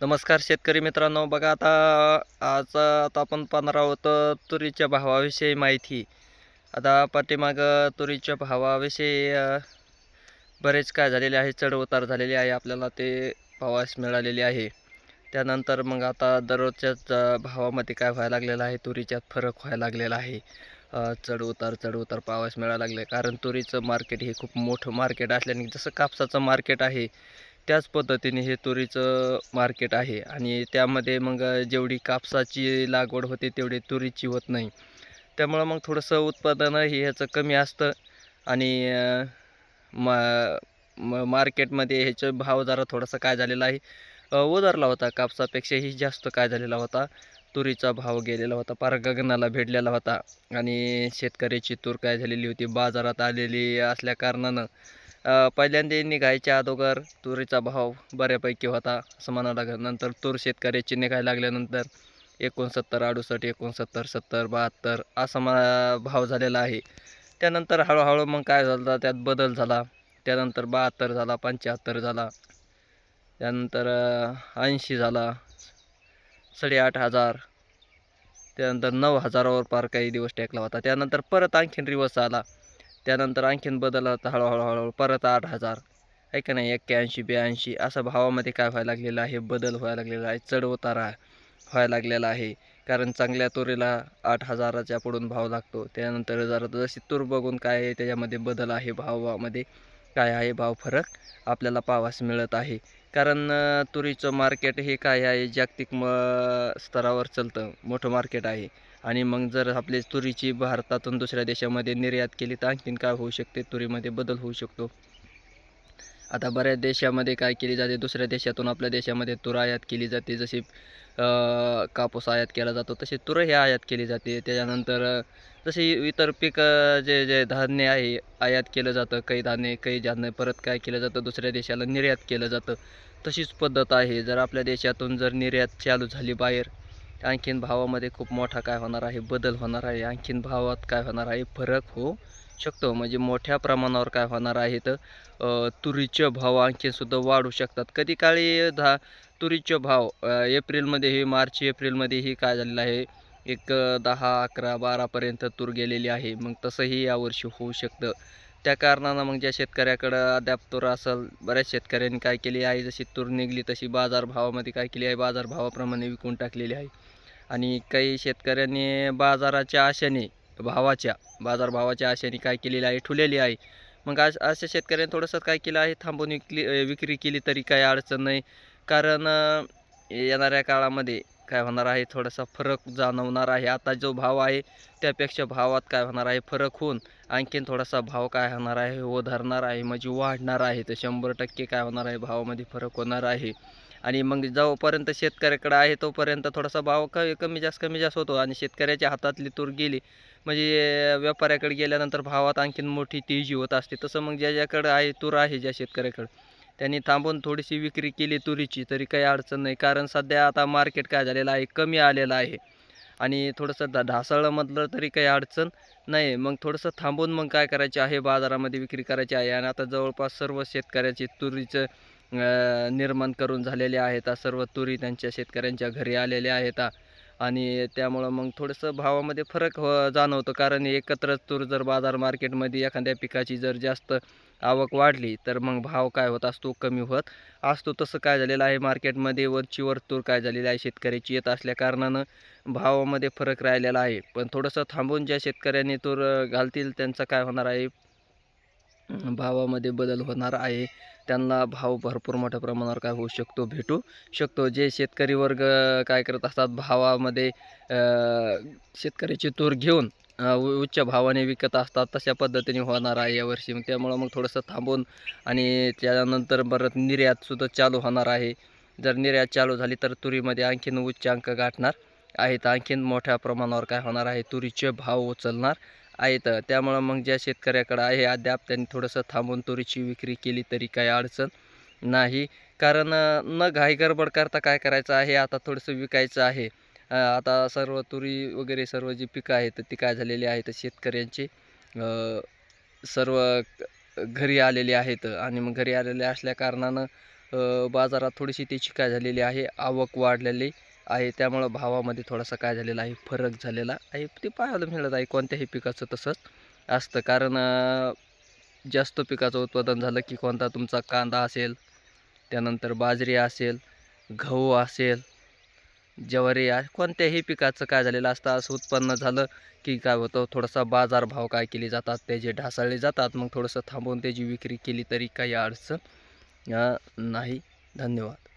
नमस्कार शेतकरी मित्रांनो. बघा आता आपण पाहणार आहोत तुरीच्या भावाविषयी माहिती. आता पाठीमागं तुरीच्या भावाविषयी बरेच काय झालेले आहे, चढ-उतार झालेले आहे, आपल्याला ते पाहावयास मिळालेले आहे. त्यानंतर मग आता दररोजच्याच भावामध्ये काय व्हायला लागलेलं आहे, तुरीच्यात फरक व्हायला लागलेला आहे. चढ-उतार पाहावयास मिळायला लागले, कारण तुरीचं मार्केट हे खूप मोठं मार्केट असल्याने जसं कापसाचं मार्केट आहे त्याच पद्धतीने हे तुरीचं मार्केट आहे. आणि त्यामध्ये मग जेवढी कापसाची लागवड होते तेवढी तुरीची होत नाही. त्यामुळं मग थोडंसं उत्पादनही ह्याचं कमी असतं. आणि मा मार्केटमध्ये ह्याचा भाव जरा थोडासा काय झालेला आहे, उतरला होता. कापसापेक्षाही जास्त काय झालेला होता, तुरीचा भाव गेलेला होता, पार गगनाला भिडलेला होता. आणि शेतकऱ्याची तूर काय झालेली होती, बाजारात आलेली असल्या कारणानं पहिल्यांदा निघायच्या अगोदर तुरीचा भाव बऱ्यापैकी होता असं म्हणावं लागेल. नंतर तूर शेतकऱ्याची निघायला लागल्यानंतर 69, 68, 69, 70, 72 असा भाव झालेला आहे. त्यानंतर हळूहळू मग काय झालं, त्यात बदल झाला. त्यानंतर 72 झाला, 75 झाला, त्यानंतर 80 झाला, 8,500, त्यानंतर 9,000वर पार काही दिवस टेकला होता. त्यानंतर परत आणखीन रिवर्स आला. त्यानंतर आणखीन बदल होता, हळूहळू परत 8,000 आहे का नाही, 81, 82 असं भावामध्ये काय व्हायला लागलेलं आहे, बदल व्हायला लागलेला आहे, चढ-उतार व्हायला लागलेला आहे. कारण चांगल्या तुरीला 8,000च्या पुढून भाव लागतो. त्यानंतर जरा जशी तूर बघून काय आहे त्याच्यामध्ये बदल आहे, भावामध्ये काय आहे, भाव फरक आपल्याला पाहावयास मिळत आहे. कारण तुरीचं मार्केट हे काय आहे, जागतिक स्तरावर चालतं, मोठं मार्केट आहे. आणि मग जर आपली तुरीची भारतातून दुसऱ्या देशामध्ये निर्यात केली तर आणखीन काय होऊ शकते, तुरीमध्ये बदल होऊ शकतो. आता बऱ्याच देशामध्ये काय केली जाते, दुसऱ्या देशातून आपल्या देशामध्ये तूर आयात केली जाते. जशी कापूस आयात केला जातो तशी तूर ही आयात केली जाते. त्याच्यानंतर जसे इतर पीक जे जे धान्य आहे आयात केलं जातं, काही धान्य परत काय केलं जातं, दुसऱ्या देशाला निर्यात केलं जातं. तशीच पद्धत आहे. जर आपल्या देशातून जर निर्यात चालू झाली बाहेर, आणखीन भावामध्ये खूप मोठा काय होणार आहे, बदल होणार आहे. आणखीन भावात काय होणार आहे, फरक होऊ शकतो. म्हणजे मोठ्या प्रमाणावर काय होणार आहे तर तुरीचे भाव आणखीनसुद्धा वाढू शकतात. कधी काळी तुरीचे भाव एप्रिलमध्येही, मार्च एप्रिलमध्येही काय झालेलं आहे, एक 10, 11, 12पर्यंत तूर गेलेली आहे. मग तसंही यावर्षी होऊ शकतं. त्या कारणानं मग ज्या शेतकऱ्याकडं अद्याप तूर असेल, बऱ्याच शेतकऱ्यांनी काय केली आहे, जशी तूर निघली तशी बाजारभावामध्ये काय केली आहे, बाजारभावाप्रमाणे विकून टाकलेली आहे. आणि काही शेतकऱ्यांनी बाजारभावाच्या आशेने काय केलेली आहे, ठेवलेली आहे. मग अशा शेतकऱ्यांनी थोडंसं काय केलं आहे, थांबून विक्री केली तरी काही अडचण नाही. कारण येणाऱ्या काळामध्ये काय होणार आहे, थोडासा फरक जाणवणार आहे. आता जो भाव आहे त्यापेक्षा भावात काय होणार आहे, फरक होऊन आणखीन थोडासा भाव काय होणार आहे, धरणार आहे, म्हणजे वाढणार आहे. तर 100% काय होणार आहे, भावामध्ये फरक होणार आहे. आणि मग जोपर्यंत शेतकऱ्याकडे आहे तोपर्यंत थोडासा भाव कमी जास्त होतो. आणि शेतकऱ्याच्या हातातली तूर गेली म्हणजे व्यापाऱ्याकडे गेल्यानंतर भावात आणखीन मोठी तेजी होत असते. तसं मग ज्याच्याकडं आहे तूर आहे, ज्या शेतकऱ्याकडं, त्यांनी थांबून थोडीशी विक्री केली तुरीची तरी काही अडचण नाही. कारण सध्या आता मार्केट काय झालेलं आहे, कमी आलेलं आहे. आणि थोडंसं ढासळलं म्हटलं तरी काही अडचण नाही. मग थोडंसं थांबून मग काय करायचे आहे, बाजारामध्ये विक्री करायची आहे. आणि आता जवळपास सर्व शेतकऱ्याची तुरीचं निर्माण करून झालेले आहेत. सर्व तुरी त्यांच्या शेतकऱ्यांच्या घरी आलेल्या आहेत. आणि त्यामुळं मग थोडंसं भावामध्ये फरक जाणवतं. कारण एकत्रच तूर जर बाजार मार्केटमध्ये एखाद्या पिकाची जर जास्त आवक वाढली तर मग भाव काय होत असतो, कमी होत असतो. तसं काय झालेलं आहे, मार्केटमध्ये वरचीवर तूर काय झालेली आहे, शेतकऱ्याची येत असल्या कारणानं भावामध्ये फरक राहिलेला आहे. पण थोडंसं थांबून ज्या शेतकऱ्यांनी तूर घालतील त्यांचं काय होणार आहे, भावामध्ये बदल होणार आहे. त्यांना भाव भरपूर मोठ्या प्रमाणावर काय होऊ शकतो, भेटू शकतो. जे शेतकरी वर्ग काय करत असतात, भावामध्ये शेतकऱ्याची तूर घेऊन उच्च भावाने विकत असतात, तशा पद्धतीने होणार आहे यावर्षी. त्यामुळं मग थोडंसं थांबून आणि त्यानंतर परत निर्यातसुद्धा चालू होणार आहे. जर निर्यात चालू झाली तर तुरीमध्ये आणखीन उच्च अंक गाठणार आहेत. आणखीन मोठ्या प्रमाणावर काय होणार आहे, तुरीचे भाव उचलणार आहेत. त्यामुळं मग ज्या शेतकऱ्याकडं आहे अद्याप त्यांनी थोडंसं थांबून तुरीची विक्री केली तरी काही अडचण नाही. कारण न घाई गडबड करता काय करायचं आहे, आता थोडंसं विकायचं आहे. आता सर्व तुरी वगैरे सर्व जी पिकं आहेत ती काय झालेली आहेत, शेतकऱ्यांची सर्व घरी आलेली आहेत. आणि मग घरी आलेले असल्या कारणानं बाजारात थोडीशी त्याची काय झालेली आहे, आवक वाढलेली आहे. त्यामुळं भावामध्ये थोडासा काय झालेला आहे, फरक झालेला आहे. ते पाहायला मिळत आहे. कोणत्याही पिकाचं तसंच असतं. कारण जास्त पिकाचं उत्पादन झालं की कोणता तुमचा कांदा असेल, त्यानंतर बाजरी असेल, गहू असेल, ज्वारी कोणत्याही पिकाचं काय झालेलं असतं, असं उत्पन्न झालं की काय होतं, थोडासा बाजारभाव काय केले जातात, त्याचे ढासळले जातात. मग थोडंसं थांबवून त्याची विक्री केली तरी काही अडचण नाही. धन्यवाद.